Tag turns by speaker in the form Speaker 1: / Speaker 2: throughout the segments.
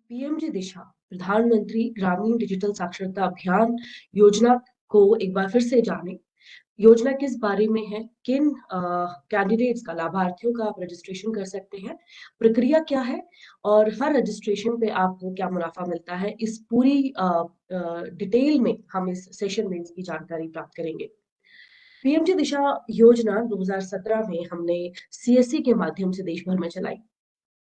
Speaker 1: PMG दिशा प्रधानमंत्री ग्रामीण digital साक्षरता अभियान योजना को एक बार फिर से जाने। योजना किस बारे में है, किन कैंडिडेट्स का, लाभार्थियों का आप रजिस्ट्रेशन कर सकते हैं, प्रक्रिया क्या है और हर रजिस्ट्रेशन पे आपको क्या मुनाफा मिलता है, इस पूरी डिटेल में हम इस सेशन में इसकी जानकारी प्राप्त करेंगे। पीएमजी दिशा योजना 2017 में हमने सीएससी के माध्यम से देश भर में चलाई।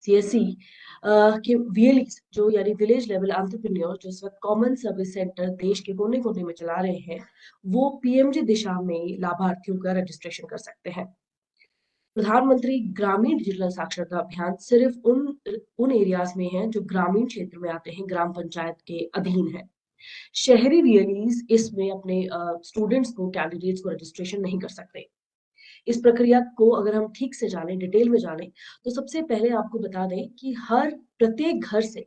Speaker 1: सीएससी के वीएलईज जो यानी विलेज लेवल एंटरप्रेन्योर जो इस वक्त कॉमन सर्विस सेंटर देश के कोने कोने में चला रहे हैं, वो पीएमजी दिशा में लाभार्थियों का रजिस्ट्रेशन कर सकते हैं। प्रधानमंत्री ग्रामीण डिजिटल साक्षरता अभियान सिर्फ उन उन एरियाज में है जो ग्रामीण क्षेत्र में आते हैं, ग्राम पंचायत के अधीन है। शहरी वीएलईज इसमें अपने स्टूडेंट्स को, कैंडिडेट्स को रजिस्ट्रेशन नहीं कर सकते। इस प्रक्रिया को अगर हम ठीक से जानें, डिटेल में जानें, तो सबसे पहले आपको बता दें कि हर प्रत्येक घर से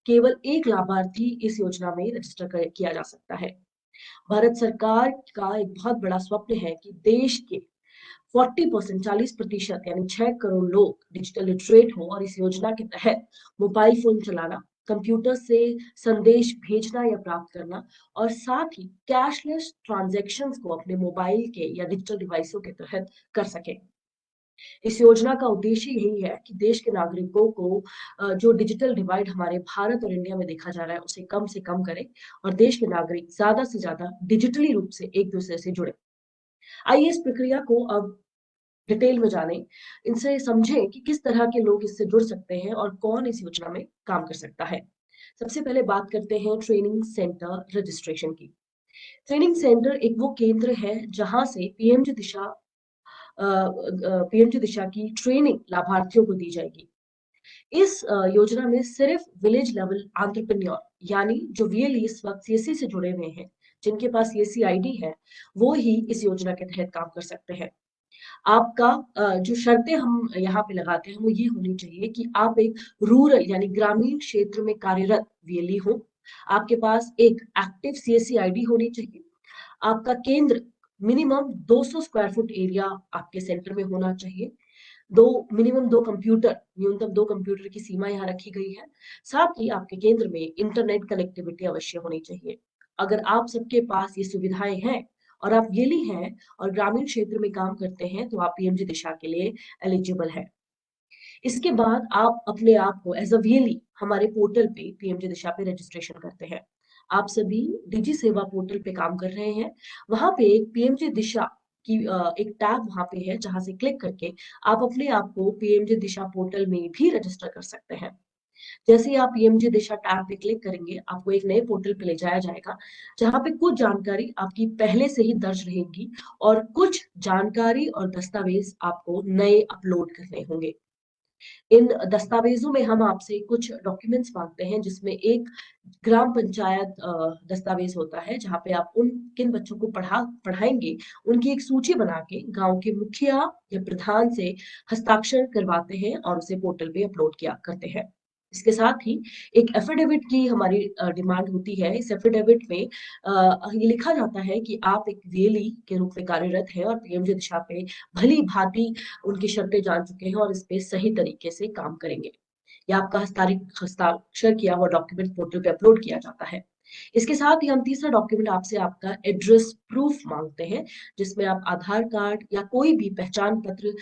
Speaker 1: केवल एक लाभार्थी इस योजना में किया जा सकता है। भारत सरकार का एक बहुत बड़ा स्वप्न है कि देश के 40% 40% यानी 6 करोड़ लोग डिजिटल लिटरेट हो और इस योजना के तहत मोबाइल फोन चलाना, कंप्यूटर से संदेश भेजना या प्राप्त करना और साथ ही कैशलेस ट्रांजैक्शंस को अपने मोबाइल के या डिजिटल डिवाइसों के तहत कर सके। इस योजना का उद्देश्य यही है कि देश के नागरिकों को जो डिजिटल डिवाइड हमारे भारत और इंडिया में देखा जा रहा है उसे कम से कम करें और देश के नागरिक ज्यादा से ज्यादा डिजिटली रूप से एक दूसरे से जुड़े। आइए इस प्रक्रिया को अब डिटेल में जानें, इनसे समझें कि किस तरह के लोग इससे जुड़ सकते हैं और कौन इस योजना में काम कर सकता है। सबसे पहले बात करते हैं ट्रेनिंग सेंटर रजिस्ट्रेशन की। ट्रेनिंग सेंटर एक वो केंद्र है जहां से पीएमजी दिशा की ट्रेनिंग लाभार्थियों को दी जाएगी। इस योजना में सिर्फ विलेज लेवल एंटरप्रेन्योर यानी जो वीएलई इस वक्त सीएससी से जुड़े हुए हैं, जिनके पास सीएससी आईडी है, वो ही इस योजना के तहत काम कर सकते हैं। आपका जो शर्तें हम यहाँ पे लगाते हैं वो ये होनी चाहिए कि आप एक रूरल यानी ग्रामीण क्षेत्र में कार्यरत वीएलई हो, आपके पास एक एक्टिव सीएससी आईडी होनी चाहिए, आपका केंद्र मिनिमम 200 स्क्वायर फुट एरिया आपके सेंटर में होना चाहिए, मिनिमम दो कंप्यूटर, न्यूनतम दो कंप्यूटर की सीमा यहाँ रखी गई है। साथ ही आपके केंद्र में इंटरनेट कनेक्टिविटी अवश्य होनी चाहिए। अगर आप सबके पास ये सुविधाएं हैं और आप येली हैं और ग्रामीण क्षेत्र में काम करते हैं तो आप पीएमजी दिशा के लिए एलिजिबल है। इसके बाद आप अपने आप को एज अ वीएलई हमारे पोर्टल पे पीएमजी दिशा पे रजिस्ट्रेशन करते हैं। आप सभी डिजी सेवा पोर्टल पे काम कर रहे हैं। वहां पे एक पीएमजी दिशा की एक टैब वहां पे है जहां से क्लिक करके आप अपने आप को पीएमजी दिशा पोर्टल में भी रजिस्टर कर सकते हैं। जैसे ही आप पीएमजी दिशा टैब पे क्लिक करेंगे, आपको एक नए पोर्टल पे ले जाया जाएगा जहां पे कुछ जानकारी आपकी पहले से ही दर्ज रहेगी और कुछ जानकारी और दस्तावेज आपको नए अपलोड करने होंगे। इन दस्तावेजों में हम आपसे कुछ डॉक्यूमेंट्स मांगते हैं जिसमें एक ग्राम पंचायत दस्तावेज होता है जहाँ पे आप उन किन बच्चों को पढ़ाएंगे उनकी एक सूची बना के गांव के मुखिया या प्रधान से हस्ताक्षर करवाते हैं और उसे पोर्टल पे अपलोड किया करते हैं। इसके साथ ही एक एफिडेविट की हमारी डिमांड होती है। इस एफिडेविट में ये लिखा जाता है कि आप एक वेली के रूप में कार्यरत है और पीएमजी दिशा पे भली भांति उनकी शर्तें जान चुके हैं और इस पे सही तरीके से काम करेंगे। या आपका हस्ताक्षर किया हुआ डॉक्यूमेंट पोर्टल पे अपलोड किया जाता है। इसके साथ ही हम तीसरा डॉक्यूमेंट आपसे आपका एड्रेस प्रूफ मांगते हैं जिसमें आप आधार कार्ड या कोई भी पहचान पत्र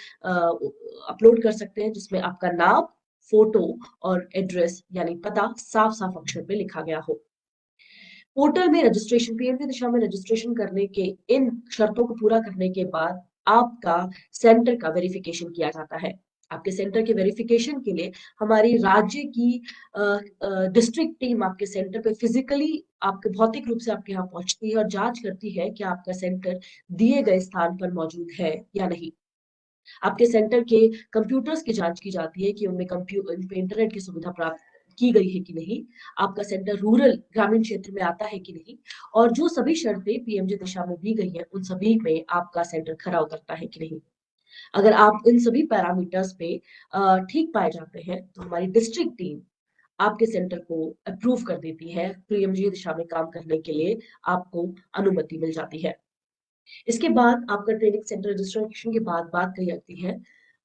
Speaker 1: अपलोड कर सकते हैं जिसमें आपका नाम, फोटो और एड्रेस यानी पता साफ साफ अक्षर पे लिखा गया हो। पोर्टल में रजिस्ट्रेशन, पीएमजी दिशा में रजिस्ट्रेशन करने के इन शर्तों को पूरा करने के बाद आपका सेंटर का वेरिफिकेशन किया जाता है। आपके सेंटर के वेरिफिकेशन के लिए हमारी राज्य की डिस्ट्रिक्ट टीम आपके सेंटर पे फिजिकली आपके भौतिक रूप से आपके यहाँ पहुंचती है और जांच करती है कि आपका सेंटर दिए गए स्थान पर मौजूद है या नहीं। आपके सेंटर के कंप्यूटर्स की जांच की जाती है कि उनमें इंटरनेट की सुविधा प्राप्त की गई है कि नहीं, आपका सेंटर रूरल ग्रामीण क्षेत्र में आता है कि नहीं, और जो सभी शर्तें पीएमजी दिशा में दी गई हैं उन सभी में आपका सेंटर खरा उतरता है कि नहीं। अगर आप इन सभी पैरामीटर्स पे ठीक पाए जाते हैं तो हमारी डिस्ट्रिक्ट टीम आपके सेंटर को अप्रूव कर देती है, पीएमजी दिशा में काम करने के लिए आपको अनुमति मिल जाती है। इसके बाद आपका ट्रेनिंग सेंटर रजिस्ट्रेशन के बाद बात कही जाती है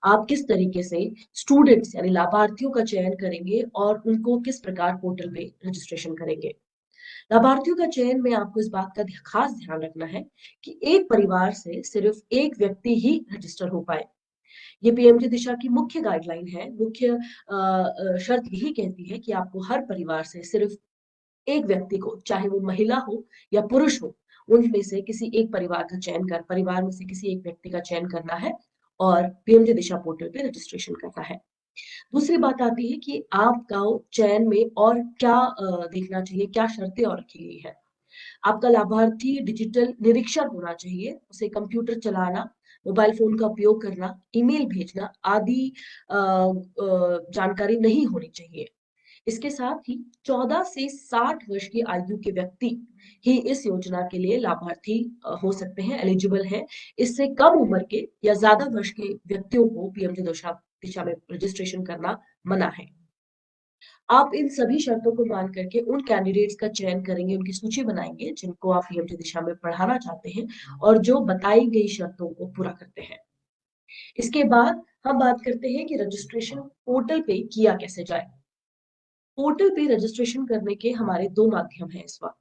Speaker 1: आप किस तरीके से स्टूडेंट्स यानी लाभार्थियों का चयन करेंगे और उनको किस प्रकार पोर्टल पे रजिस्ट्रेशन करेंगे। लाभार्थियों का चयन में आपको इस बात का खास ध्यान रखना है कि एक परिवार से सिर्फ एक व्यक्ति ही रजिस्टर हो पाए। ये पीएमजी दिशा की मुख्य गाइडलाइन है। मुख्य शर्त यही कहती है कि आपको हर परिवार से सिर्फ एक व्यक्ति को, चाहे वो महिला हो या पुरुष हो, उनमें से किसी एक परिवार में से किसी एक व्यक्ति का चयन करना है और पीएमजी दिशा पोर्टल पे रजिस्ट्रेशन करना है। दूसरी बात आती है कि आपका चयन में और क्या देखना चाहिए, क्या शर्तें और रखी गई है। आपका लाभार्थी डिजिटल निरीक्षर होना चाहिए, उसे कंप्यूटर चलाना, मोबाइल फोन का उपयोग करना, ईमेल भेजना आदि जानकारी नहीं होनी चाहिए। इसके साथ ही 14 से 60 वर्ष की आयु के व्यक्ति ही इस योजना के लिए लाभार्थी हो सकते हैं, एलिजिबल हैं। इससे कम उम्र के या ज्यादा वर्ष के व्यक्तियों को पीएमजी दिशा में रजिस्ट्रेशन करना मना है। आप इन सभी शर्तों को मान करके उन कैंडिडेट्स का चयन करेंगे, उनकी सूची बनाएंगे जिनको आप पीएमजी दिशा में पढ़ाना चाहते हैं और जो बताई गई शर्तों को पूरा करते हैं। इसके बाद हम बात करते हैं कि रजिस्ट्रेशन पोर्टल पे किया कैसे जाए। पोर्टल पे रजिस्ट्रेशन करने के हमारे दो माध्यम हैं इस वक्त।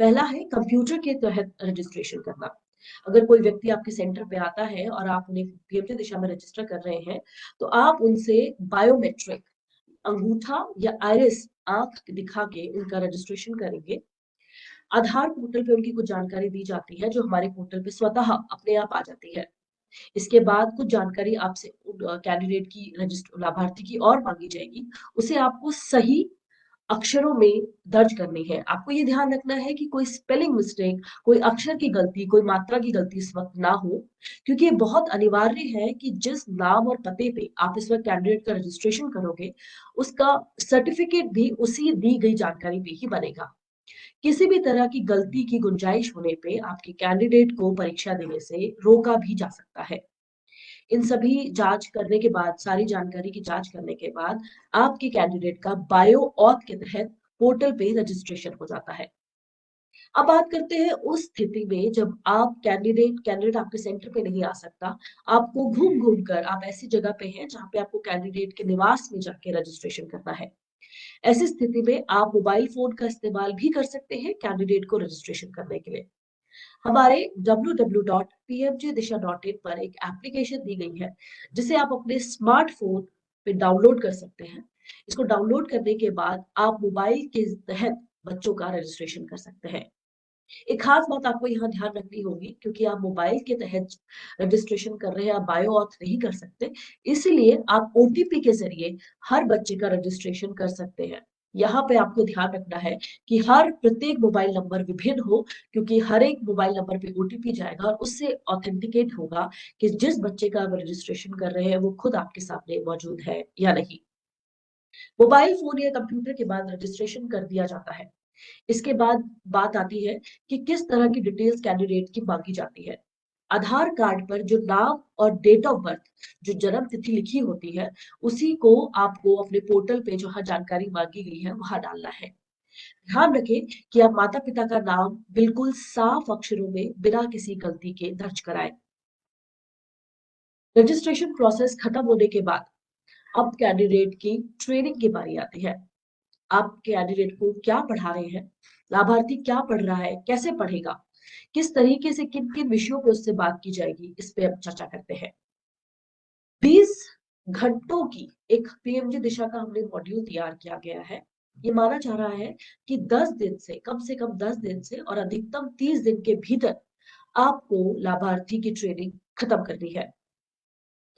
Speaker 1: पहला है कंप्यूटर के तहत रजिस्ट्रेशन करना। अगर कोई व्यक्ति आपके सेंटर पे आता है और आप उन्हें पीएमजी दिशा में रजिस्टर कर रहे हैं, तो आप उनसे बायोमेट्रिक अंगूठा या आइरिस आंख दिखा के उनका रजिस्ट्रेशन करेंगे। आधार पोर्टल पे उनकी कुछ जानकारी दी जाती है जो हमारे पोर्टल पे स्वतः अपने आप आ जाती है। इसके बाद कुछ जानकारी आपसे कैंडिडेट की रजिस्टर लाभार्थी की और मांगी जाएगी। उसे आपको सही अक्षरों में दर्ज करनी है। आपको ये ध्यान रखना है कि कोई स्पेलिंग मिस्टेक, कोई अक्षर की गलती, कोई मात्रा की गलती इस वक्त ना हो, क्योंकि ये बहुत अनिवार्य है कि जिस नाम और पते पे आप इस वक्त कैंडिडेट का रजिस्ट्रेशन करोगे, उसका सर्टिफिकेट भी उसी दी गई जानकारी पे ही बनेगा। किसी भी तरह की गलती की गुंजाइश होने पे आपके कैंडिडेट को परीक्षा देने से रोका भी जा सकता है। इन सभी जांच करने के बाद, सारी जानकारी की जांच करने के बाद आपके कैंडिडेट का बायो ऑथ के तहत पोर्टल पे रजिस्ट्रेशन हो जाता है। अब बात करते हैं उस स्थिति में जब आप कैंडिडेट आपके सेंटर पे नहीं आ सकता, आपको घूम घूम कर आप ऐसी जगह पे हैं जहां पे आपको कैंडिडेट के निवास में जाके रजिस्ट्रेशन करना है। ऐसी स्थिति में आप मोबाइल फोन का इस्तेमाल भी कर सकते हैं कैंडिडेट को रजिस्ट्रेशन करने के लिए। हमारे www.pmjdisha.in पर एक एप्लीकेशन दी गई है जिसे आप अपने स्मार्टफोन पे डाउनलोड कर सकते हैं। इसको डाउनलोड करने के बाद आप मोबाइल के तहत बच्चों का रजिस्ट्रेशन कर सकते हैं। एक खास बात आपको यहाँ ध्यान रखनी होगी, क्योंकि आप मोबाइल के तहत रजिस्ट्रेशन कर रहे हैं, आप बायो ऑथ नहीं कर सकते, इसलिए आप ओटीपी के जरिए हर बच्चे का रजिस्ट्रेशन कर सकते हैं। यहाँ पे आपको ध्यान रखना है कि हर प्रत्येक मोबाइल नंबर विभिन्न हो, क्योंकि हर एक मोबाइल नंबर पे ओटीपी जाएगा और उससे ऑथेंटिकेट होगा कि जिस बच्चे का आप रजिस्ट्रेशन कर रहे हैं वो खुद आपके सामने मौजूद है या नहीं। मोबाइल फोन या कंप्यूटर के बाद रजिस्ट्रेशन कर दिया जाता है। इसके बाद बात आती है कि किस तरह की डिटेल्स कैंडिडेट की मांगी जाती है। आधार कार्ड पर जो नाम और डेट ऑफ बर्थ, जो जन्म तिथि लिखी होती है, उसी को आपको अपने पोर्टल पे जहां जानकारी मांगी गई है वहां डालना है। ध्यान रखें कि आप माता पिता का नाम बिल्कुल साफ अक्षरों में बिना किसी गलती के दर्ज कराएं। रजिस्ट्रेशन प्रोसेस खत्म होने के बाद अब कैंडिडेट की ट्रेनिंग की बारी आती है। आप कैंडिडेट को क्या पढ़ा रहे हैं, लाभार्थी क्या पढ़ रहा है, कैसे पढ़ेगा, किस तरीके से किन किन विषयों पे उससे बात की जाएगी, इस पे अब चर्चा करते हैं। 20 घंटों की एक पीएमजी दिशा का हमने मॉड्यूल तैयार किया गया है। ये माना जा रहा है कि 10 दिन से, कम से कम 10 दिन से और अधिकतम 30 दिन के भीतर आपको लाभार्थी की ट्रेनिंग खत्म करनी है।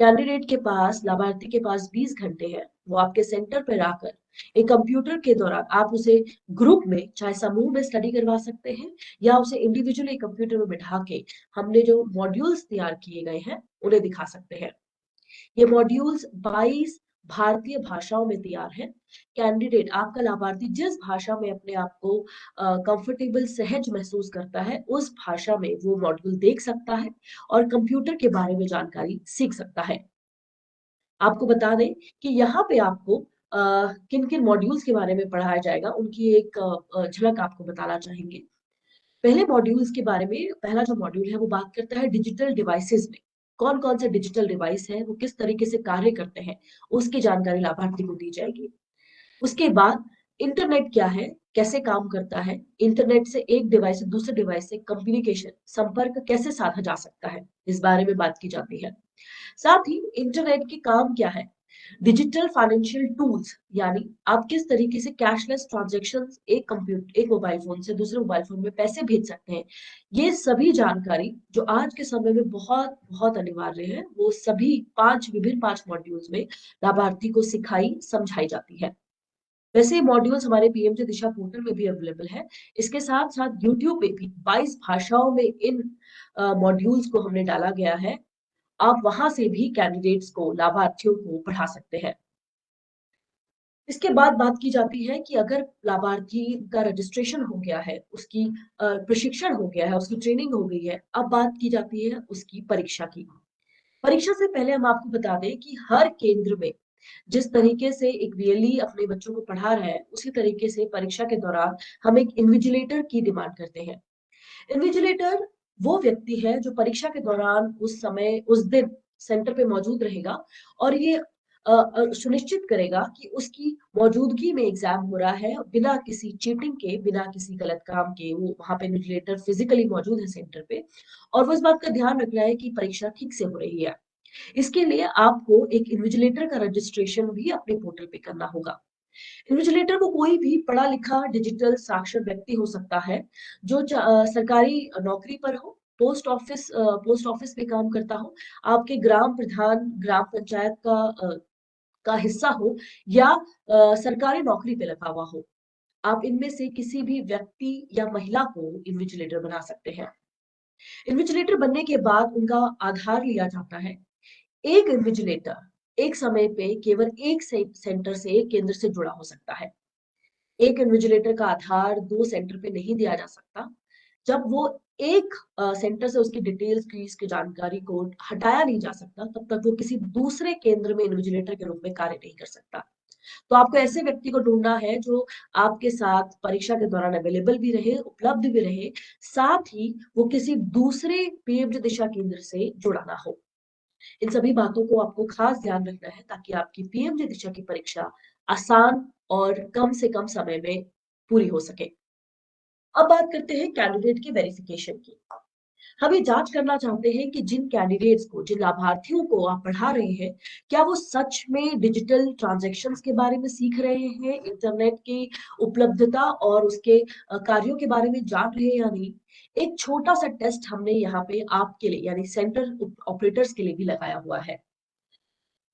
Speaker 1: कैंडिडेट के पास, लाभार्थी के पास 20 घंटे हैं। वो आपके सेंटर पर आकर एक कंप्यूटर के दौरान आप उसे ग्रुप में, चाहे समूह में स्टडी करवा सकते हैं या उसे इंडिविजुअली कंप्यूटर में बिठा के हमने जो मॉड्यूल्स तैयार किए गए हैं उन्हें दिखा सकते हैं। ये मॉड्यूल्स 22 भारतीय भाषाओं में तैयार है। कैंडिडेट, आपका लाभार्थी जिस भाषा में अपने आप को कंफर्टेबल, सहज महसूस करता है, उस भाषा में वो मॉड्यूल देख सकता है और कंप्यूटर के बारे में जानकारी सीख सकता है। आपको बता दें कि यहाँ पे आपको किन किन मॉड्यूल्स के बारे में पढ़ाया जाएगा, उनकी एक झलक आपको बताना चाहेंगे। पहले मॉड्यूल्स के बारे में, पहला जो मॉड्यूल है वो बात करता है डिजिटल डिवाइसेस में कौन कौन से डिजिटल डिवाइस है, वो किस तरीके से कार्य करते हैं, उसकी जानकारी लाभार्थी को दी जाएगी। उसके बाद इंटरनेट क्या है, कैसे काम करता है, इंटरनेट से एक डिवाइस से दूसरे डिवाइस से कम्युनिकेशन संपर्क कैसे साधा जा सकता है, इस बारे में बात की जाती है। साथ ही इंटरनेट के काम क्या है, डिजिटल फाइनेंशियल टूल्स, यानी आप किस तरीके से कैशलेस ट्रांजैक्शन एक मोबाइल फोन से दूसरे मोबाइल फोन में पैसे भेज सकते हैं, ये सभी जानकारी जो आज के समय में बहुत बहुत अनिवार्य है, वो सभी पांच मॉड्यूल्स में लाभार्थी को सिखाई समझाई जाती है। वैसे मॉड्यूल्स हमारे पीएमजे दिशा पोर्टल में भी अवेलेबल है। इसके साथ साथ यूट्यूब पे भी 22 भाषाओं में इन मॉड्यूल्स को हमने डाला गया है। आप वहां से भी कैंडिडेट्स को, लाभार्थियों को पढ़ा सकते हैं। इसके बाद बात की जाती है कि अगर लाभार्थी का रजिस्ट्रेशन हो गया है, उसकी प्रशिक्षण हो गया है, उसकी ट्रेनिंग हो गई है, अब बात की जाती है उसकी परीक्षा की। परीक्षा से पहले हम आपको बता दें कि हर केंद्र में जिस तरीके से एक वीएलई अपने बच्चों को पढ़ा रहा है, उसी तरीके से परीक्षा के दौरान हम एक इन्विजिलेटर की डिमांड करते हैं। इन्विजिलेटर वो व्यक्ति है जो परीक्षा के दौरान उस समय उस दिन सेंटर पे मौजूद रहेगा और ये सुनिश्चित करेगा कि उसकी मौजूदगी में एग्जाम हो रहा है, बिना किसी चीटिंग के, बिना किसी गलत काम के। वो वहां पे इन्विजिलेटर फिजिकली मौजूद है सेंटर पे और वो इस बात का ध्यान रख रहा है कि परीक्षा ठीक से हो रही है। इसके लिए आपको एक इन्विजिलेटर का रजिस्ट्रेशन भी अपने पोर्टल पे करना होगा। इन्विजिलेटर को कोई भी पढ़ा लिखा डिजिटल साक्षर व्यक्ति हो सकता है जो सरकारी नौकरी पर हो, पोस्ट ऑफिस में काम करता हो, आपके ग्राम प्रधान ग्राम पंचायत का हिस्सा हो या सरकारी नौकरी पे लगा हुआ हो। आप इनमें से किसी भी व्यक्ति या महिला को इन्विजिलेटर बना सकते हैं। इन्विजिलेटर बनने के बाद उनका आधार लिया जाता है। एक इन्विजिलेटर एक समय पे केवल एक सेंटर से, एक केंद्र से जुड़ा हो सकता है। एक इन्विजिलेटर का आधार 2 सेंटर पे नहीं दिया जा सकता। जब वो एक सेंटर से उसकी डिटेल्स की, इसकी जानकारी को हटाया नहीं जा सकता, तब तक वो किसी दूसरे केंद्र में इन्विजिलेटर के रूप में कार्य नहीं कर सकता। तो आपको ऐसे व्यक्ति को ढूंढना है जो आपके साथ परीक्षा के दौरान अवेलेबल भी रहे, उपलब्ध भी रहे, साथ ही वो किसी दूसरे पीएमजे दिशा केंद्र से जुड़ा ना हो। इन सभी बातों को आपको खास ध्यान रखना है ताकि आपकी पीएमजे दिशा की परीक्षा आसान और कम से कम समय में पूरी हो सके। अब बात करते हैं कैंडिडेट की वेरिफिकेशन की। हम ये जांच करना चाहते हैं कि जिन कैंडिडेट्स को, जिन लाभार्थियों को आप पढ़ा रहे हैं, क्या वो सच में डिजिटल ट्रांजैक्शंस के बारे में सीख रहे हैं, इंटरनेट की उपलब्धता और उसके कार्यों के बारे में जान रहे हैं या नहीं। एक छोटा सा टेस्ट हमने यहाँ पे आपके लिए, यानी सेंटर ऑपरेटर्स के लिए भी लगाया हुआ है।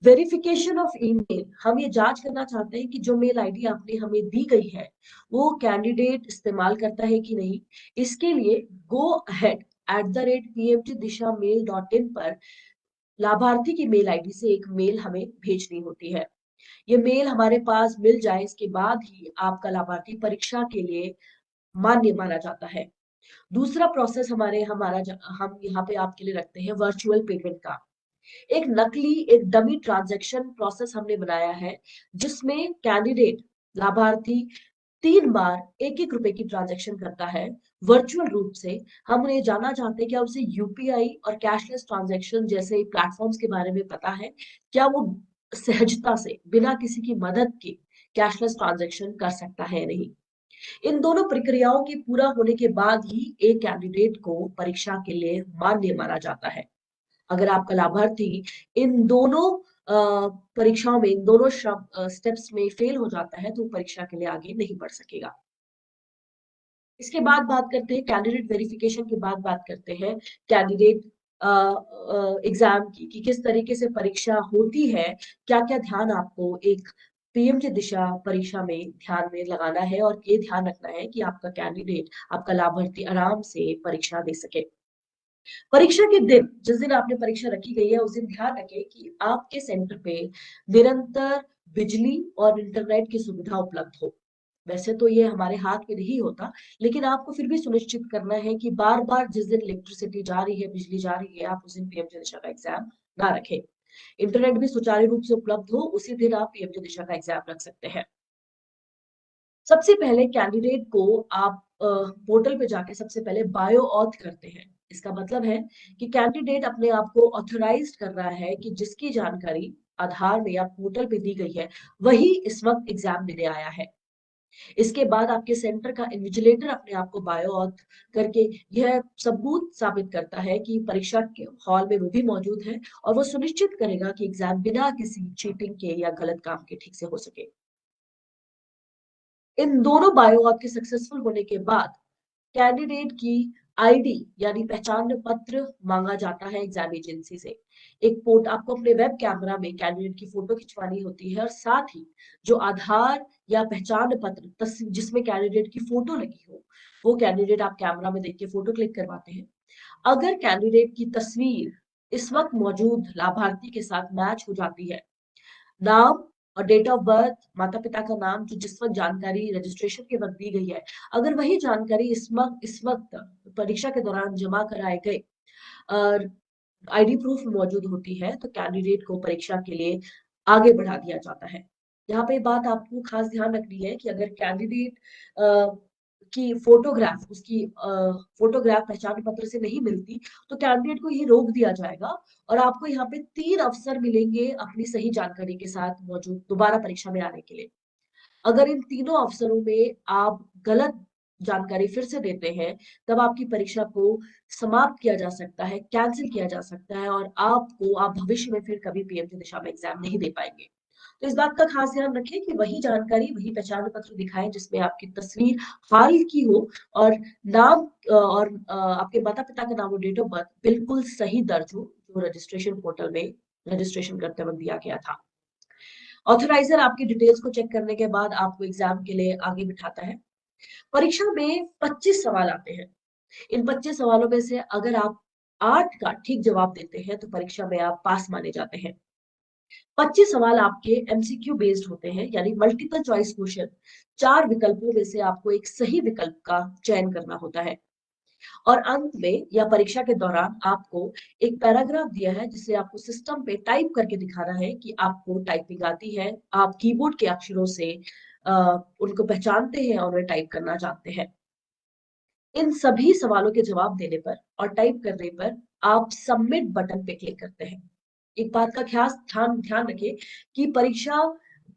Speaker 1: वेरिफिकेशन ऑफ ईमेल, हम ये जांच करना चाहते हैं कि जो मेल आईडी आपने हमें दी गई है वो कैंडिडेट इस्तेमाल करता है कि नहीं। इसके लिए गो अहेड @pmtdisha.mail.in पर लाभार्थी की मेल आईडी से एक मेल हमें भेजनी होती है। ये मेल हमारे पास मिल जाए, इसके बाद ही आपका लाभार्थी परीक्षा के लिए मान्य माना जाता है। दूसरा प्रोसेस हम यहाँ पे आपके लिए रखते हैं वर्चुअल पेमेंट का। एक डमी ट्रांजैक्शन प्रोसेस हमने बनाया है जिसमें कैंडिडेट, लाभार्थी 3 बार 1-1 रुपए की ट्रांजैक्शन करता है वर्चुअल रूप से। हम उन्हें जानना चाहते हैं क्या उसे यूपीआई और कैशलेस ट्रांजैक्शन जैसे प्लेटफॉर्म्स के बारे में पता है, क्या वो सहजता से बिना किसी की मदद के कैशलेस ट्रांजैक्शन कर सकता है या नहीं। इन दोनों प्रक्रियाओं के पूरा होने के बाद ही एक कैंडिडेट को परीक्षा के लिए मान्य माना जाता है। अगर आपका लाभार्थी इन दोनों परीक्षाओं में, इन दोनों स्टेप्स में फेल हो जाता है तो वो परीक्षा के लिए आगे नहीं बढ़ सकेगा। इसके बाद बात करते हैं कैंडिडेट वेरिफिकेशन के बाद बात करते हैं कैंडिडेट एग्जाम की, कि किस तरीके से परीक्षा होती है, क्या क्या ध्यान आपको एक पीएमजे दिशा परीक्षा में ध्यान में लगाना है और ये ध्यान रखना है कि आपका कैंडिडेट, आपका लाभार्थी आराम से परीक्षा दे सके। परीक्षा के दिन, जिस दिन आपने परीक्षा रखी गई है, उस दिन ध्यान रखें कि आपके सेंटर पे निरंतर बिजली और इंटरनेट की सुविधा उपलब्ध हो। वैसे तो ये हमारे हाथ में नहीं होता, लेकिन आपको फिर भी सुनिश्चित करना है कि बार बार जिस दिन इलेक्ट्रिसिटी जा रही है, बिजली जा रही है, आप उस दिन पीएमजे दिशा का एग्जाम ना रखें। इंटरनेट भी सुचारू रूप से उपलब्ध हो, उसी दिन आप पीएमजे दिशा का एग्जाम रख सकते हैं। सबसे पहले कैंडिडेट को आप पोर्टल पे जाके सबसे पहले बायो ऑथ करते हैं। इसका मतलब है कि कैंडिडेट अपने आप को ऑथराइज्ड कर रहा है कि जिसकी जानकारी आधार में या पोर्टल पे दी गई है वही इस वक्त एग्जाम देने आया है। इसके बाद आपके सेंटर का इन्विजिलेटर अपने आप को बायो ऑथ करके यह सबूत साबित करता है कि परीक्षा के हॉल में वो भी मौजूद है और वो सुनिश्चित करेगा कि एग्जाम बिना किसी चीटिंग के या गलत काम के ठीक से हो सके। इन दोनों बायो ऑथ के सक्सेसफुल होने के बाद कैंडिडेट की आईडी यानी पहचान पत्र मांगा जाता है एग्जाम एजेंसी से। एक पोर्ट आपको अपने वेब कैमरा में कैंडिडेट की फोटो खिंचवानी होती है और साथ ही जो आधार या पहचान पत्र जिसमें कैंडिडेट की फोटो लगी हो वो कैंडिडेट आप कैमरा में देख के फोटो क्लिक करवाते हैं। अगर कैंडिडेट की तस्वीर इस वक्त मौजूद लाभार्थी के साथ मैच हो जाती है, नाम और डेट ऑफ बर्थ, माता पिता का नाम जो जिस वक्त जानकारी रजिस्ट्रेशन के वक्त दी गई है, अगर वही जानकारी इस वक्त परीक्षा के दौरान जमा कराए गए और आईडी प्रूफ मौजूद होती है तो कैंडिडेट को परीक्षा के लिए आगे बढ़ा दिया जाता है। यहाँ पे बात आपको खास ध्यान रखनी है कि अगर कैंडिडेट की फोटोग्राफ उसकी फोटोग्राफ पहचान पत्र से नहीं मिलती तो कैंडिडेट को ये रोक दिया जाएगा और आपको यहाँ पे 3 अवसर मिलेंगे अपनी सही जानकारी के साथ मौजूद दोबारा परीक्षा में आने के लिए। अगर इन तीनों अवसरों में आप गलत जानकारी फिर से देते हैं तब आपकी परीक्षा को समाप्त किया जा सकता है, कैंसिल किया जा सकता है और आप भविष्य में फिर कभी पीएमटी दिशा में एग्जाम नहीं दे पाएंगे। तो इस बात का खास ध्यान रखें कि वही जानकारी वही पहचान पत्र दिखाएं जिसमें आपकी तस्वीर हाल की हो और नाम और आपके माता पिता का नाम और डेट ऑफ बर्थ बिल्कुल सही दर्ज हो जो रजिस्ट्रेशन पोर्टल में रजिस्ट्रेशन करते वक्त दिया गया था। ऑथराइजर आपकी डिटेल्स को चेक करने के बाद आपको एग्जाम के लिए आगे बिठाता है। परीक्षा में 25 सवाल आते हैं। इन 25 सवालों में से अगर आप 8 का ठीक जवाब देते हैं तो परीक्षा में आप पास माने जाते हैं। 25 सवाल आपके एमसीक्यू बेस्ड होते हैं यानी मल्टीपल चॉइस क्वेश्चन। 4 विकल्पों में से आपको एक सही विकल्प का चयन करना होता है और अंत में या परीक्षा के दौरान आपको एक पैराग्राफ दिया है जिसे आपको सिस्टम पे टाइप करके दिखाना है कि आपको टाइपिंग आती है, आप कीबोर्ड के अक्षरों से उनको पहचानते हैं और उन्हें टाइप करना जानते हैं। इन सभी सवालों के जवाब देने पर और टाइप करने पर आप सबमिट बटन पे क्लिक करते हैं। एक बात का खास ध्यान ध्यान रखें कि परीक्षा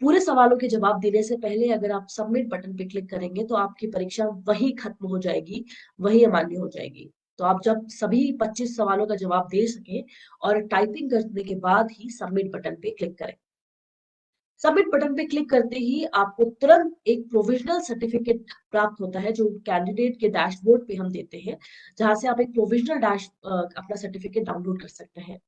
Speaker 1: पूरे सवालों के जवाब देने से पहले अगर आप सबमिट बटन पे क्लिक करेंगे तो आपकी परीक्षा वही खत्म हो जाएगी, वही अमान्य हो जाएगी। तो आप जब सभी 25 सवालों का जवाब दे सके और टाइपिंग करने के बाद ही सबमिट बटन पे क्लिक करें। सबमिट बटन पे क्लिक करते ही आपको तुरंत एक प्रोविजनल सर्टिफिकेट प्राप्त होता है जो कैंडिडेट के डैशबोर्ड पे हम देते हैं, जहां से आप एक प्रोविजनल अपना सर्टिफिकेट डाउनलोड कर सकते हैं।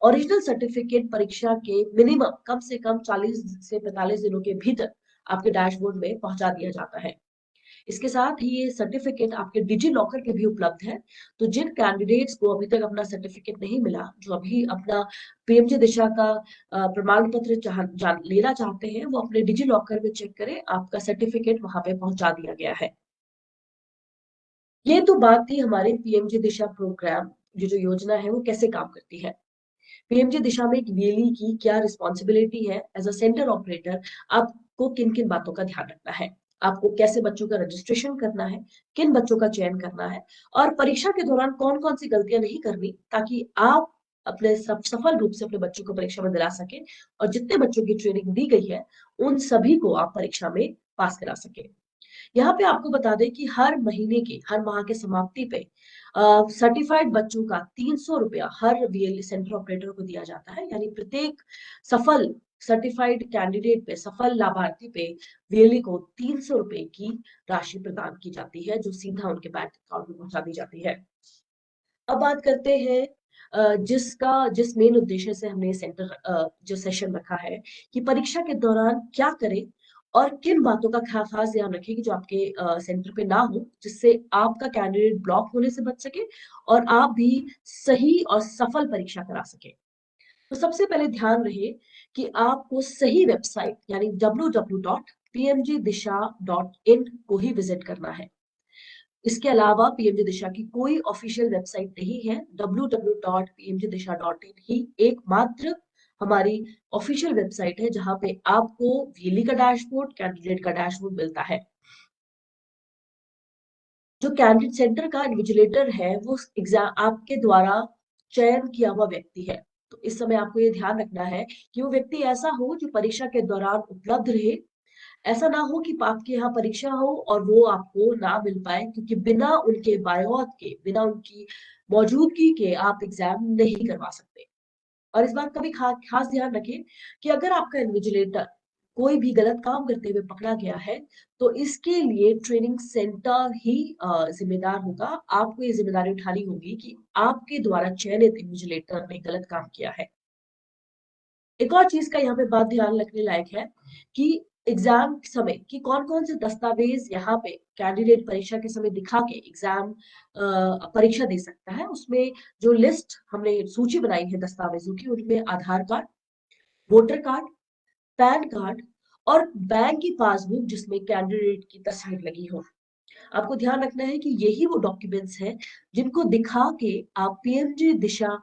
Speaker 1: ओरिजिनल सर्टिफिकेट परीक्षा के मिनिमम कम से कम 40 से 45 दिनों के भीतर आपके डैशबोर्ड में पहुंचा दिया जाता है। इसके साथ ही ये सर्टिफिकेट आपके डिजी लॉकर पे भी उपलब्ध है। तो जिन कैंडिडेट्स को अभी तक अपना सर्टिफिकेट नहीं मिला, जो अभी अपना पीएमजी दिशा का प्रमाण पत्र लेना चाहते हैं, वो अपने डिजी लॉकर में चेक करें, आपका सर्टिफिकेट वहां पे पहुंचा दिया गया है। ये तो बात थी हमारे पीएमजी दिशा प्रोग्राम जो योजना है वो कैसे काम करती है। पीएमजी दिशा में एक वीएलई की क्या रिस्पॉन्सिबिलिटी है एज अ सेंटर ऑपरेटर, आपको किन किन बातों का ध्यान रखना है, आपको कैसे बच्चों का रजिस्ट्रेशन करना है, किन बच्चों का चयन करना है और परीक्षा के दौरान कौन कौन सी गलतियां नहीं करनी ताकि आप अपने सफल रूप से अपने बच्चों को परीक्षा में दिला सके और जितने बच्चों की ट्रेनिंग दी गई है उन सभी को आप परीक्षा में पास करा सके। यहाँ पे आपको बता दें कि हर माह के समाप्ति पे सर्टिफाइड बच्चों का 300 रुपया हर वीएलई सेंटर ऑपरेटर को दिया जाता है, यानी प्रत्येक सफल सर्टिफाइड कैंडिडेट पे सफल लाभार्थी पे वीएलई को 300 रुपए की राशि प्रदान की जाती है जो सीधा उनके बैंक अकाउंट में पहुंचा दी जाती है। अब बात करते हैं जिस मेन उद्देश्य से हमने जो सेशन रखा है कि परीक्षा के दौरान क्या करें और किन बातों का खास ध्यान रखें कि जो आपके सेंटर पे ना हो जिससे आपका कैंडिडेट ब्लॉक होने से बच सके और आप भी सही और सफल परीक्षा करा सके। तो सबसे पहले ध्यान रहे कि आपको सही वेबसाइट यानी www.pmgdisha.in को ही विजिट करना है। इसके अलावा पीएमजी दिशा की कोई ऑफिशियल वेबसाइट नहीं है। www.pmgdisha.in ही एकमात्र हमारी ऑफिशियल वेबसाइट है जहां पे आपको वीएलई का डैशबोर्ड, कैंडिडेट का डैशबोर्ड मिलता है। जो कैंडिडेट सेंटर का इन्विजिलेटर है वो एग्जाम आपके द्वारा चयन किया हुआ व्यक्ति है। तो इस समय आपको ये ध्यान रखना है कि वो व्यक्ति ऐसा हो जो परीक्षा के दौरान उपलब्ध रहे। ऐसा ना हो कि आपके यहाँ परीक्षा हो और वो आपको ना मिल पाए, क्योंकि बिना उनके बायोट के, बिना उनकी मौजूदगी के आप एग्जाम नहीं करवा सकते। और इस बात का भी खास ध्यान रखें कि अगर आपका इन्विजिलेटर कोई भी गलत काम करते हुए पकड़ा गया है, तो इसके लिए ट्रेनिंग सेंटर ही जिम्मेदार होगा। आपको ये जिम्मेदारी उठानी होगी कि आपके द्वारा चयनित इन्विजिलेटर ने गलत काम किया है। एक और चीज का यहाँ पे बात ध्यान रखने लायक है कि एग्जाम के समय कि कौन कौन से दस्तावेज यहाँ पे कैंडिडेट परीक्षा के समय दिखा के एग्जाम परीक्षा दे सकता है। उसमें जो लिस्ट हमने सूची बनाई है दस्तावेजों की, उनमें Aadhaar card, voter card, PAN card और बैंक की पासबुक जिसमें कैंडिडेट की तस्वीर लगी हो। आपको ध्यान रखना है कि यही वो डॉक्यूमेंट्स हैं जिनको दिखा के आप पीएमजी दिशा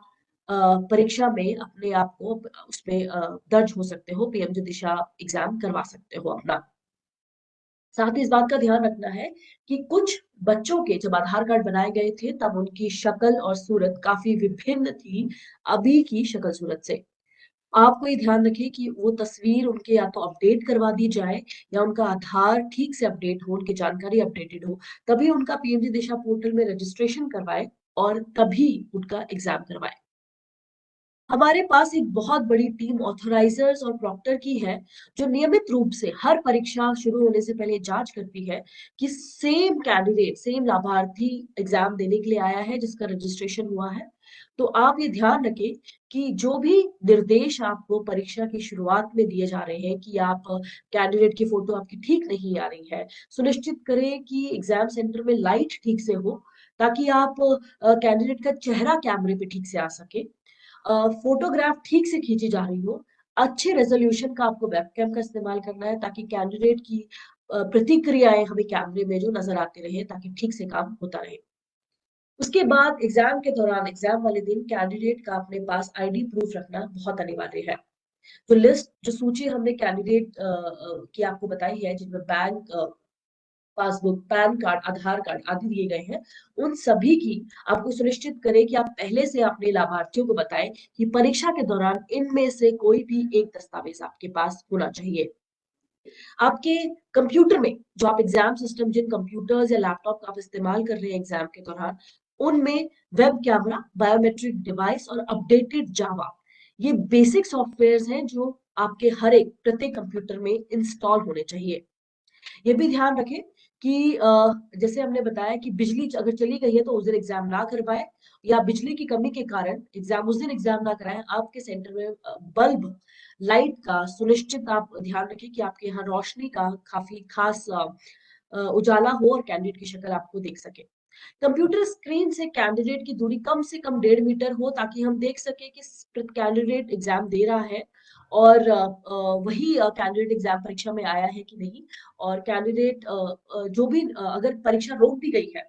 Speaker 1: परीक्षा में अपने आप को उसमें दर्ज हो सकते हो, पीएमजी दिशा एग्जाम करवा सकते हो अपना। साथ ही इस बात का ध्यान रखना है कि कुछ बच्चों के जब आधार कार्ड बनाए गए थे तब उनकी शक्ल और सूरत काफी विभिन्न थी अभी की शक्ल सूरत से। आपको ये ध्यान रखें कि वो तस्वीर उनके या तो अपडेट करवा दी जाए या उनका आधार ठीक से अपडेट हो, उनकी जानकारी अपडेटेड हो, तभी उनका पीएमजी दिशा पोर्टल में रजिस्ट्रेशन करवाए और तभी उनका एग्जाम करवाए। हमारे पास एक बहुत बड़ी टीम ऑथराइजर्स और प्रॉक्टर की है जो नियमित रूप से हर परीक्षा शुरू होने से पहले जांच करती है कि सेम कैंडिडेट, सेम लाभार्थी एग्जाम देने के लिए आया है जिसका रजिस्ट्रेशन हुआ है। तो आप ये ध्यान रखें कि जो भी निर्देश आपको परीक्षा की शुरुआत में दिए जा रहे हैं कि आप कैंडिडेट की फोटो आपकी ठीक नहीं आ रही है, सुनिश्चित करें कि एग्जाम सेंटर में लाइट ठीक से हो ताकि आप कैंडिडेट का चेहरा कैमरे पे ठीक से आ सके, फोटोग्राफ ठीक से खींची जा रही हो, अच्छे रेजोल्यूशन का आपको वेबकैम का इस्तेमाल करना है ताकि कैंडिडेट की प्रतिक्रियाएं हमें कैमरे में जो नजर आती रहे ताकि ठीक से काम होता रहे। उसके बाद एग्जाम के दौरान, एग्जाम वाले दिन कैंडिडेट का अपने पास आईडी प्रूफ रखना बहुत अनिवार्य है। तो लिस्ट, जो सूची हमने कैंडिडेट की आपको बताई है जिनमें बैंक पासबुक, पैन कार्ड, आधार कार्ड आदि दिए गए हैं, उन सभी की आपको सुनिश्चित करें कि आप पहले से अपने लाभार्थियों को बताएं कि परीक्षा के दौरान इनमें से कोई भी एक दस्तावेज आपके पास होना चाहिए। आपके कंप्यूटर में जो आप एग्जाम सिस्टम, जिन कंप्यूटर्स या लैपटॉप का आप इस्तेमाल कर रहे हैं एग्जाम के दौरान, उनमें वेब कैमरा, बायोमेट्रिक डिवाइस और अपडेटेड जावा, ये बेसिक सॉफ्टवेयर्स हैं जो आपके हर एक प्रत्येक कंप्यूटर में इंस्टॉल होने चाहिए। ये भी ध्यान रखें कि जैसे हमने बताया कि बिजली अगर चली गई है तो उस दिन एग्जाम ना करवाए, या बिजली की कमी के कारण एग्जाम उस दिन एग्जाम ना कराएं। आपके सेंटर में बल्ब, लाइट का सुनिश्चित आप ध्यान रखें कि आपके यहाँ रोशनी का काफी खास उजाला हो और कैंडिडेट की शक्ल आपको देख सके। कंप्यूटर स्क्रीन से कैंडिडेट की दूरी कम से कम 1.5 मीटर हो ताकि हम देख सके कि कैंडिडेट एग्जाम दे रहा है और वही कैंडिडेट एग्जाम परीक्षा में आया है कि नहीं। और कैंडिडेट जो भी अगर परीक्षा रोक दी गई है,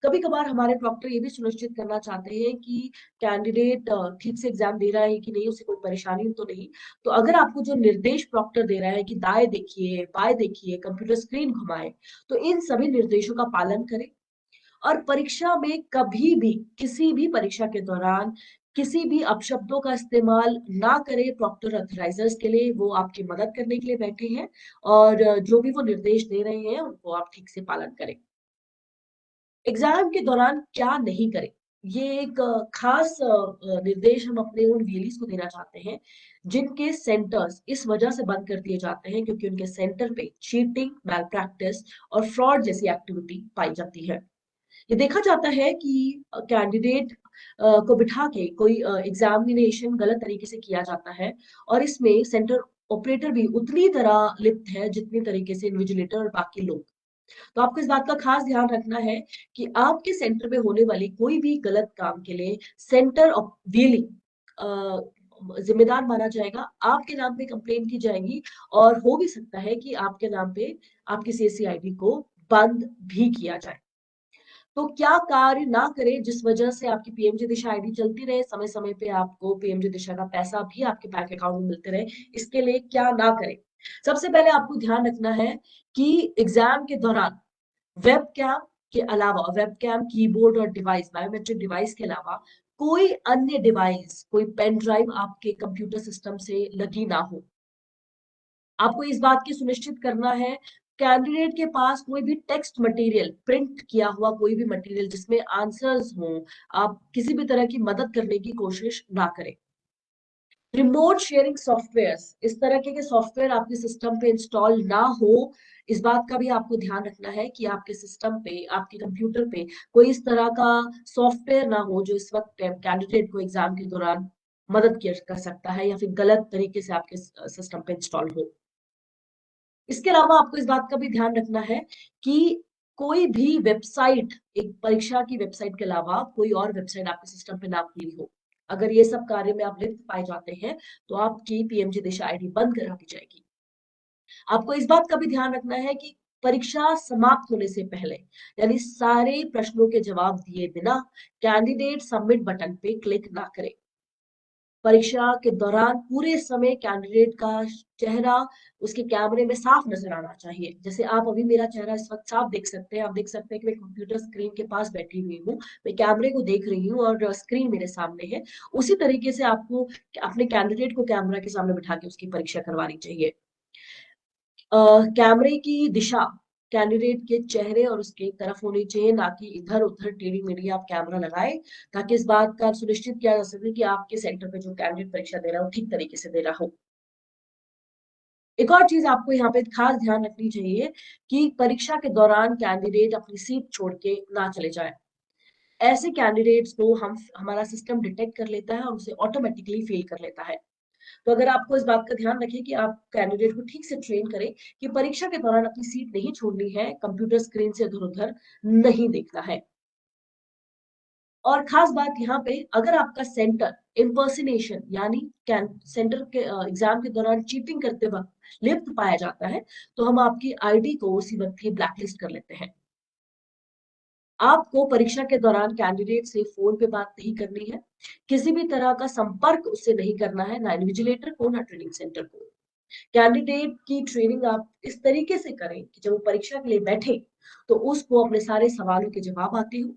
Speaker 1: कभी कभार हमारे प्रॉक्टर ये भी सुनिश्चित करना चाहते हैं कि कैंडिडेट ठीक से एग्जाम दे रहा है कि नहीं, उसे कोई परेशानी तो नहीं। तो अगर आपको जो निर्देश प्रॉक्टर दे रहा है कि दाएं देखिए, बाएं देखिए, कंप्यूटर स्क्रीन घुमाए, तो इन सभी निर्देशों का पालन करें। और परीक्षा में कभी भी, किसी भी परीक्षा के दौरान किसी भी अपशब्दों का इस्तेमाल ना करें। प्रॉक्टर ऑथराइजर्स के लिए, वो आपकी मदद करने के लिए बैठे हैं और जो भी वो निर्देश दे रहे हैं उनको आप ठीक से पालन करें। एग्जाम के दौरान क्या नहीं करें, ये एक खास निर्देश हम अपने उन वीएलईज को देना चाहते हैं जिनके सेंटर्स इस वजह से बंद कर दिए जाते हैं क्योंकि उनके सेंटर पे चीटिंग, मैल प्रैक्टिस और फ्रॉड जैसी एक्टिविटी पाई जाती है। ये देखा जाता है कि कैंडिडेट को बिठा के कोई एग्जामिनेशन गलत तरीके से किया जाता है और इसमें सेंटर ऑपरेटर भी उतनी तरह लिप्त है जितनी तरीके से इन्विजिलेटर और बाकी लोग। तो आपको इस बात का खास ध्यान रखना है कि आपके सेंटर में होने वाली कोई भी गलत काम के लिए सेंटर ऑफ व्हीलिंग जिम्मेदार माना जाएगा, आपके नाम पे कंप्लेन की जाएगी और हो भी सकता है कि आपके नाम पे आपकी सीएससी को बंद भी किया जाए। तो क्या कार्य ना करें जिस वजह से आपकी पीएमजी दिशा आईडी चलती रहे, समय समय पे आपको पीएमजी दिशा का पैसा भी आपके बैंक अकाउंट में मिलते रहे, इसके लिए क्या ना करें। सबसे पहले आपको ध्यान रखना है कि एग्जाम के दौरान वेब कैम के अलावा, वेबकैम, कीबोर्ड और डिवाइस, बायोमेट्रिक डिवाइस के अलावा कोई अन्य डिवाइस, कोई पेन ड्राइव आपके कंप्यूटर सिस्टम से लगी ना हो। आपको इस बात की सुनिश्चित करना है कैंडिडेट के पास कोई भी टेक्स्ट मटेरियल, प्रिंट किया हुआ कोई भी मटेरियल जिसमें आंसर्स हों, आप किसी भी तरह की मदद करने की कोशिश ना करें। रिमोट शेयरिंग सॉफ्टवेयर्स, इस तरह के सॉफ्टवेयर आपके सिस्टम पे इंस्टॉल ना हो, इस बात का भी आपको ध्यान रखना है कि आपके सिस्टम पे, आपके कंप्यूटर पे कोई इस तरह का सॉफ्टवेयर ना हो जो इस वक्त कैंडिडेट को एग्जाम के दौरान मदद कर सकता है या फिर गलत तरीके से आपके सिस्टम पे इंस्टॉल हो। इसके अलावा आपको इस बात का भी ध्यान रखना है कि कोई भी वेबसाइट, एक परीक्षा की वेबसाइट के अलावा कोई और वेबसाइट आपके सिस्टम पे ना खुली हो। अगर ये सब कार्य में आप लिप्त पाए जाते हैं तो आपकी पीएमजी दिशा आईडी बंद करा दी जाएगी। आपको इस बात का भी ध्यान रखना है कि परीक्षा समाप्त होने से पहले, यानी सारे प्रश्नों के जवाब दिए बिना कैंडिडेट सबमिट बटन पे क्लिक ना करे। परीक्षा के दौरान पूरे समय कैंडिडेट का चेहरा उसके कैमरे में साफ नजर आना चाहिए। जैसे आप अभी मेरा चेहरा इस वक्त साफ देख सकते हैं, आप देख सकते हैं कि मैं कंप्यूटर स्क्रीन के पास बैठी हुई हूँ, मैं कैमरे को देख रही हूँ और स्क्रीन मेरे सामने है। उसी तरीके से आपको अपने कैंडिडेट को कैमरा के सामने बिठा के उसकी परीक्षा करवानी चाहिए। कैमरे की दिशा कैंडिडेट के चेहरे और उसके तरफ होनी चाहिए, ना कि इधर उधर टेढ़ी मेढ़ी आप कैमरा लगाए, ताकि इस बात का सुनिश्चित किया जा सके कि आपके सेंटर पे जो कैंडिडेट परीक्षा दे रहा है वो ठीक तरीके से दे रहा हो। एक और चीज आपको यहाँ पे खास ध्यान रखनी चाहिए कि परीक्षा के दौरान कैंडिडेट अपनी सीट छोड़ के ना चले जाए। ऐसे कैंडिडेट्स को हम हमारा सिस्टम डिटेक्ट कर लेता है और उसे ऑटोमेटिकली फेल कर लेता है। तो अगर आपको इस बात का ध्यान रखें कि आप कैंडिडेट को ठीक से ट्रेन करें कि परीक्षा के दौरान अपनी सीट नहीं छोड़नी है, कंप्यूटर स्क्रीन से इधर उधर नहीं देखना है। और खास बात यहाँ पे, अगर आपका सेंटर इम्पर्सनेशन यानी सेंटर के एग्जाम के दौरान चीटिंग करते वक्त लिप्त पाया जाता है तो हम आपकी आईडी को उसी वक्त ही ब्लैकलिस्ट कर लेते हैं। आपको परीक्षा के दौरान कैंडिडेट से फोन पे बात नहीं करनी है, किसी भी तरह का संपर्क उससे नहीं करना है, ना इन्विजिलेटर को ना ट्रेनिंग सेंटर को। कैंडिडेट की ट्रेनिंग आप इस तरीके से करें कि जब वो परीक्षा के लिए बैठे तो उसको अपने सारे सवालों के जवाब आते हो,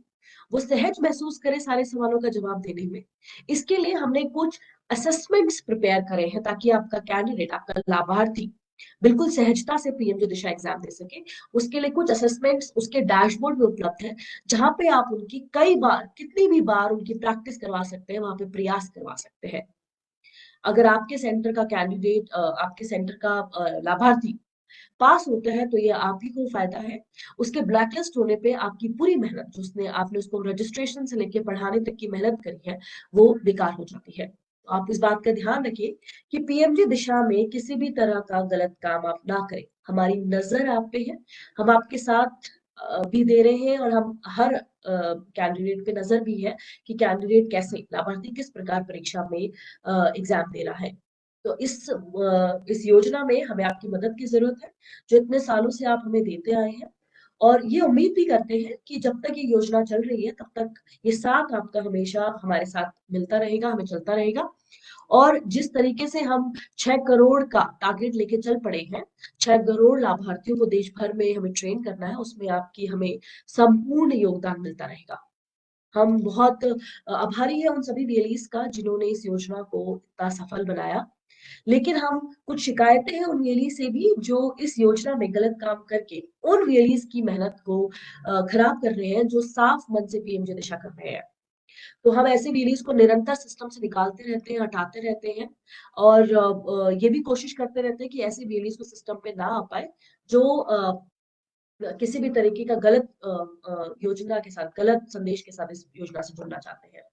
Speaker 1: वो सहज महसूस करे सारे सवालों का जवाब देने में। इसके लिए हमने कुछ असेसमेंट्स प्रिपेयर करे हैं ताकि आपका कैंडिडेट, आपका लाभार्थी बिल्कुल सहजता से पीएमजी दिशा एग्जाम दे सके। उसके लिए कुछ असेसमेंट्स उसके डैशबोर्ड में उपलब्ध है, जहां पे आप उनकी कई बार, कितनी भी बार उनकी प्रैक्टिस करवा सकते हैं, वहां पे प्रयास करवा सकते हैं। अगर आपके सेंटर का कैंडिडेट, आपके सेंटर का लाभार्थी पास होता है तो ये आप ही को फायदा है। उसके ब्लैकलिस्ट होने पे आपकी पूरी मेहनत, जो उसने आपने उसको रजिस्ट्रेशन से लेके पढ़ाने तक की मेहनत करी है, वो बेकार हो जाती है। तो आप इस बात का ध्यान रखिए कि पीएमजी दिशा में किसी भी तरह का गलत काम आप ना करें। हमारी नजर आप पे है, हम आपके साथ भी दे रहे हैं और हम हर कैंडिडेट पे नजर भी है कि कैंडिडेट कैसे, लाभार्थी किस प्रकार परीक्षा में एग्जाम दे रहा है। तो इस योजना में हमें आपकी मदद की जरूरत है, जो इतने सालों से आप हमें देते आए हैं। और ये उम्मीद भी करते हैं कि जब तक ये योजना चल रही है तब तक ये साथ आपका हमेशा हमारे साथ मिलता रहेगा, हमें चलता रहेगा। और जिस तरीके से हम 6 करोड़ का टारगेट लेके चल पड़े हैं, 6 करोड़ लाभार्थियों को देश भर में हमें ट्रेन करना है, उसमें आपकी हमें संपूर्ण योगदान मिलता रहेगा। हम बहुत आभारी हैं उन सभी वीएलईस का जिन्होंने इस योजना को इतना सफल बनाया। लेकिन हम कुछ शिकायतें हैं उन वीएलई से भी जो इस योजना में गलत काम करके उन वीएलईस की मेहनत को खराब कर रहे हैं, जो साफ मन से पीएमजी दिशा कर रहे हैं। तो हम ऐसे वीएलईस को निरंतर सिस्टम से निकालते रहते हैं, हटाते रहते हैं और ये भी कोशिश करते रहते हैं कि ऐसे वीएलईस को सिस्टम पे ना आ पाए जो किसी भी तरीके का गलत योजना के साथ, गलत संदेश के साथ इस योजना से जुड़ना चाहते हैं।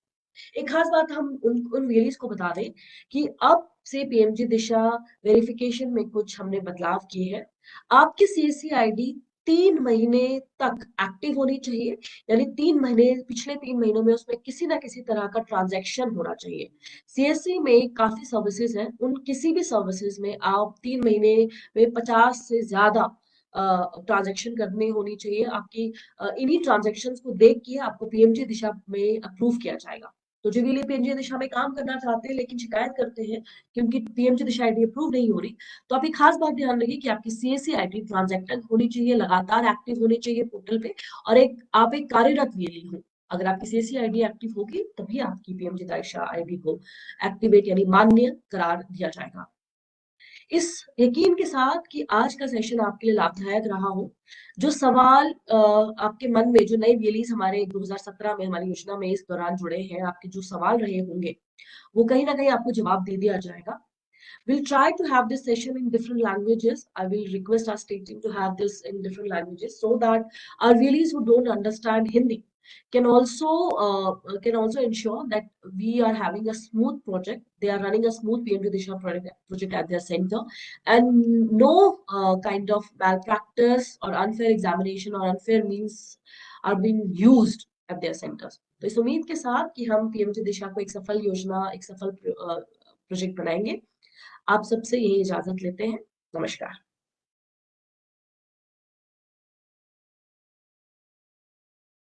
Speaker 1: एक खास बात हम उन वेरीज को बता दें कि अब से पीएमजी दिशा वेरिफिकेशन में कुछ हमने बदलाव किए हैं। आपकी सीएससी आईडी 3 महीने तक एक्टिव होनी चाहिए, यानी 3 महीने, पिछले 3 महीनों में उसमें किसी ना किसी तरह का ट्रांजैक्शन होना चाहिए। सीएससी में काफी सर्विसेज हैं, उन किसी भी सर्विसेज में आप 3 महीने में 50 से ज्यादा ट्रांजैक्शन करनी होनी चाहिए आपकी। इन्हीं ट्रांजैक्शंस को देख के आपको पीएमजी दिशा में अप्रूव किया जाएगा। तो जो वीएलई पीएमजी दिशा में काम करना चाहते हैं लेकिन शिकायत करते हैं कि उनकी पीएमजी दिशा आईडी अप्रूव नहीं हो रही, तो आप एक खास बात ध्यान रखिए कि आपकी सीएससी आईडी ट्रांजैक्टेड होनी चाहिए, लगातार एक्टिव होनी चाहिए पोर्टल पे, और आप एक कार्यरत वीएलई हो। अगर आपकी सीएससी आईडी एक्टिव होगी तभी आपकी पीएमजी दिशा आईडी को एक्टिवेट यानी मान्य करार दिया जाएगा। इस यकीन के साथ कि आज का सेशन आपके लिए लाभदायक रहा हो, जो सवाल आपके मन में, जो नए वीएलईज हमारे 2017 में हमारी योजना में इस दौरान जुड़े हैं, आपके जो सवाल रहे होंगे, वो कहीं ना कहीं आपको जवाब दे दिया जाएगा। We'll try to have this session in different languages. I will request our state team to have this in different languages so that our VLEs who don't understand Hindi can also ensure that we are having a smooth project. They are running a smooth PM Disha project at their center, and no kind of malpractice or unfair examination or unfair means are being used at their centers. तो इस उम्मीद के साथ कि हम PMG दिशा को एक सफल योजना, एक सफल प्रोजेक्ट बनाएंगे, आप सबसे यही इजाजत लेते हैं। नमस्कार।